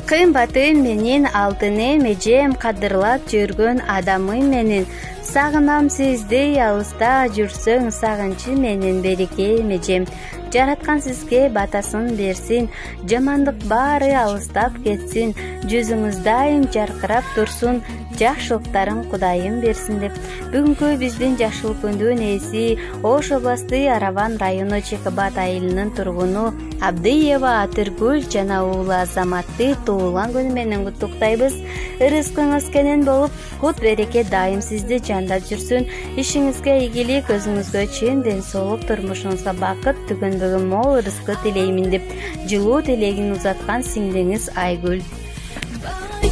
Кыймбаты менин алтыным эжем, кадырлап жүргөн адамым менин. Сагынам сизди, алыста жүрсөң, сагынчы менен берекем эжем. Жараткан сизге батасын берсин, жамандык баары алыстап кетсин, жүзүңүз дайым жаркырап турсун, жакшылыктарын Кудайым берсин деп. Бүгүнкү биздин жакшылык күндүн ээси Ош областы Араван району Чекабат айылынын тургуну Абдыева Атыргүл жана уулу Азаматты туулган күнү менен куттуктайбыз. Ырыскыңыз кенен болуп, кут береке дайым сизди жандап жүрсүн. Ишиңизге ийгилик, өзүңүзгө чын ден соолук, турмушуңузга бакыт, түгөнбөгөн мол ырыскы тилеймин деп жылуу тилегин узаткан сиңдиңиз Айгүл.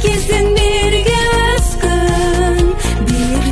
Кезин бирге өскөн бир